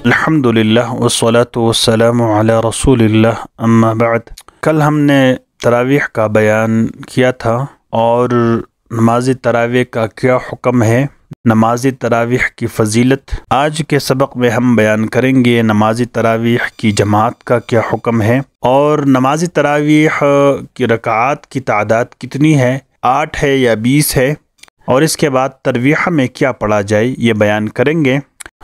الحمدللہ والصلاة والسلام علی رسول اللہ اما بعد۔ کل ہم نے تراویح کا بیان کیا تھا اور نماز تراویح کا کیا حکم ہے، نماز تراویح کی فضیلت۔ آج کے سبق میں ہم بیان کریں گے نماز تراویح کی جماعت کا کیا حکم ہے اور نماز تراویح کی رکعات کی تعداد کتنی ہے، 8 ہے یا 20 ہے، اور اس کے بعد تراویح میں کیا پڑھا جائے یہ بیان کریں گے۔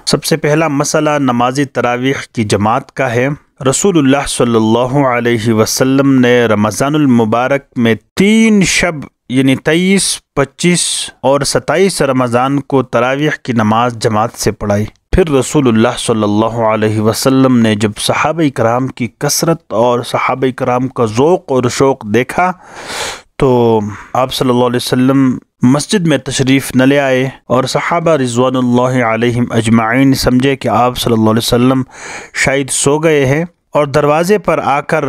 سب سے پہلا مسئلہ نماز تراویح کی جماعت کا ہے۔ رسول اللہ صلی اللہ علیہ وسلم نے رمضان المبارک میں 3 شب یعنی 23، 25 اور 27 رمضان کو تراویح کی نماز جماعت سے پڑھائی۔ پھر رسول اللہ صلی اللہ علیہ وسلم نے جب صحابہ کرام کی کثرت اور صحابہ کرام کا ذوق اور شوق دیکھا تو آپ صلی اللہ علیہ وسلم مسجد میں تشریف نہ لے آئے، اور صحابہ رضوان اللہ علیہم اجمعین سمجھے کہ آپ صلی اللہ علیہ وسلم شاید سو گئے ہیں، اور دروازے پر آ کر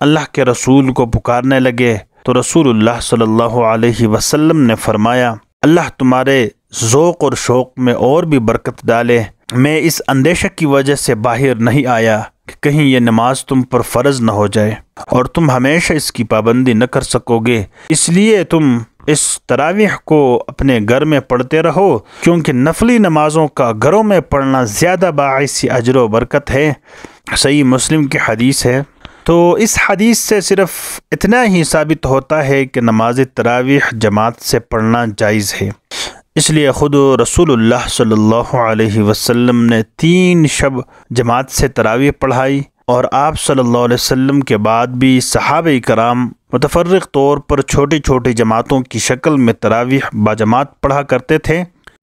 اللہ کے رسول کو پکارنے لگے۔ تو رسول اللہ صلی اللہ علیہ وسلم نے فرمایا، اللہ تمہارے ذوق اور شوق میں اور بھی برکت ڈالے۔ میں اس اندیشہ کی وجہ سے باہر نہیں آیا کہ کہیں یہ نماز تم پر فرض نہ ہو جائے اور تم ہمیشہ اس کی پابندی نہ کر سکو گے، اس لیے تم اس تراویح کو اپنے گھر میں پڑھتے رہو، کیونکہ نفلی نمازوں کا گھروں میں پڑھنا زیادہ باعث اجر و برکت ہے۔ صحیح مسلم کی حدیث ہے۔ تو اس حدیث سے صرف اتنا ہی ثابت ہوتا ہے کہ نماز تراویح جماعت سے پڑھنا جائز ہے، اس لیے خود رسول اللہ صلی اللہ علیہ وسلم نے 3 شب جماعت سے تراویح پڑھائی، اور آپ صلی اللہ علیہ وسلم کے بعد بھی صحابہ کرام متفرق طور پر چھوٹی چھوٹی جماعتوں کی شکل میں تراویح باجماعت پڑھا کرتے تھے،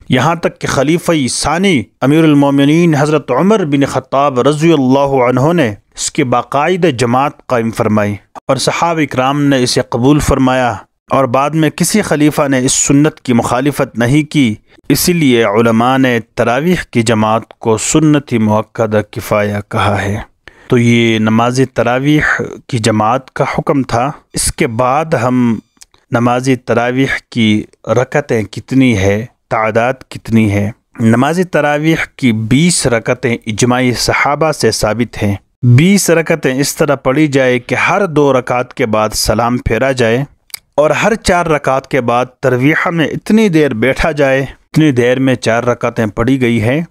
یہاں تک کہ خلیفہ ثانی امیر المومنین حضرت عمر بن خطاب رضی اللہ عنہ نے اس کی باقاعدہ جماعت قائم فرمائی، اور صحابہ کرام نے اسے قبول فرمایا، اور بعد میں کسی خلیفہ نے اس سنت کی مخالفت نہیں کی، اسی لیے علماء نے تراویح کی جماعت کو سنت مؤکدہ کفایہ کہا ہے۔ تو یہ نماز تراویح کی جماعت کا حکم تھا۔ اس کے بعد ہم نماز تراویح کی رکعتیں کتنی ہے، تعداد کتنی ہے۔ نماز تراویح کی 20 رکعتیں اجماعی صحابہ سے ثابت ہیں۔ 20 رکعتیں اس طرح پڑھی جائے کہ ہر 2 رکعت کے بعد سلام پھیرا جائے، اور ہر 4 رکعت کے بعد تراویح میں اتنی دیر بیٹھا جائے، اتنی دیر میں 4 رکعتیں پڑھی گئی ہیں۔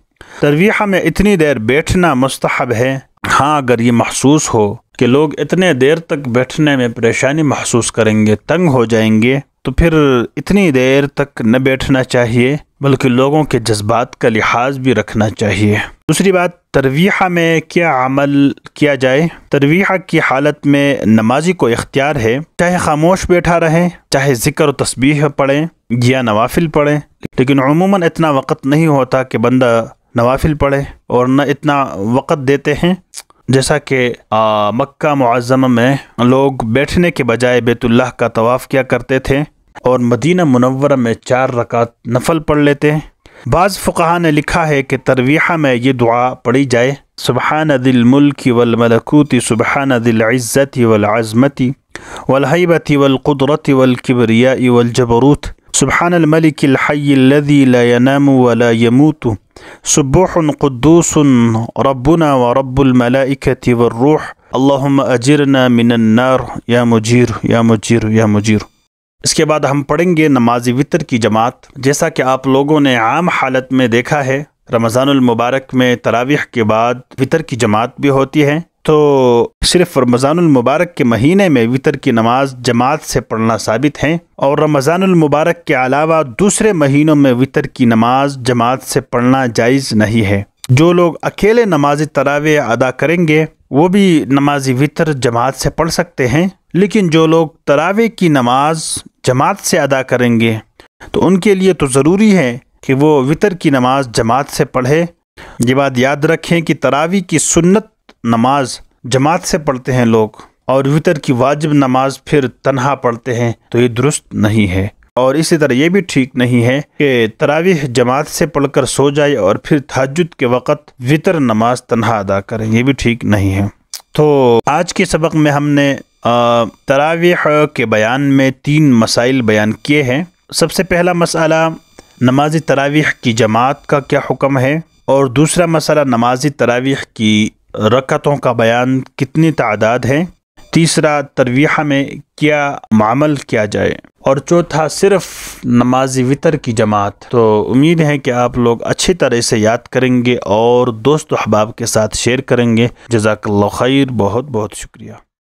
تراویح میں اتنی دیر بیٹھنا مستحب ہے، ہاں اگر یہ محسوس ہو کہ لوگ اتنے دیر تک بیٹھنے میں پریشانی محسوس کریں گے، تنگ ہو جائیں گے، تو پھر اتنی دیر تک نہ بیٹھنا چاہیے، بلکہ لوگوں کے جذبات کا لحاظ بھی رکھنا چاہیے۔ دوسری بات، تراویح میں کیا عمل کیا جائے۔ تراویح کی حالت میں نمازی کو اختیار ہے، چاہے خاموش بیٹھا رہے، چاہے ذکر و تسبیح پڑھیں یا نوافل پڑھیں، لیکن عموماً اتنا وقت نہیں ہوتا کہ بندہ نوافل پڑھے، اور نہ اتنا وقت دیتے ہیں جیسا کہ مکہ معظمہ میں لوگ بیٹھنے کے بجائے بیت اللہ کا طواف کیا کرتے تھے، اور مدینہ منورہ میں 4 رکعت نفل پڑھ لیتے ہیں۔ بعض فقہاء نے لکھا ہے کہ تراویح میں یہ دعا پڑھی جائے، سبحان ذی الملک والملکوت سبحان ذی العزت والعظمت والہیبت والقدرت والکبریاء والجبروت سبحان الملک الحی الذی لا ینام ولا یموت سبوح قدوس ربنا ورب الملائکۃ والروح اللہم اجرنا من النار یا مجیر یا مجیر یا مجیر۔ اس کے بعد ہم پڑھیں گے نماز وتر کی جماعت۔ جیسا کہ آپ لوگوں نے عام حالت میں دیکھا ہے، رمضان المبارک میں تراویح کے بعد وتر کی جماعت بھی ہوتی ہے، تو صرف رمضان المبارک کے مہینے میں وتر کی نماز جماعت سے پڑھنا ثابت ہے، اور رمضان المبارک کے علاوہ دوسرے مہینوں میں وتر کی نماز جماعت سے پڑھنا جائز نہیں ہے۔ جو لوگ اکیلے نماز تراویح ادا کریں گے وہ بھی نماز وتر جماعت سے پڑھ سکتے ہیں، لیکن جو لوگ تراویح کی نماز جماعت سے ادا کریں گے تو ان کے لیے تو ضروری ہے کہ وہ وتر کی نماز جماعت سے پڑھے۔ یہ بات یاد رکھیں کہ تراویح کی سنت نماز جماعت سے پڑھتے ہیں لوگ، اور وتر کی واجب نماز پھر تنہا پڑھتے ہیں، تو یہ درست نہیں ہے۔ اور اسی طرح یہ بھی ٹھیک نہیں ہے کہ تراویح جماعت سے پڑھ کر سو جائے اور پھر تہجد کے وقت وتر نماز تنہا ادا کریں، یہ بھی ٹھیک نہیں ہے۔ تو آج کے سبق میں ہم نے تراویح کے بیان میں 3 مسائل بیان کیے ہیں۔ سب سے پہلا مسئلہ، نماز تراویح کی جماعت کا کیا حکم ہے۔ اور دوسرا مسئلہ نماز تراویح کی رکعتوں کا بیان کتنی تعداد ہے، تیسرا تراویح میں کیا عمل کیا جائے، اور چوتھا صرف نماز وتر کی جماعت۔ تو امید ہے کہ آپ لوگ اچھی طرح سے یاد کریں گے اور دوست و احباب کے ساتھ شیئر کریں گے۔ جزاک اللہ خیر، بہت بہت شکریہ۔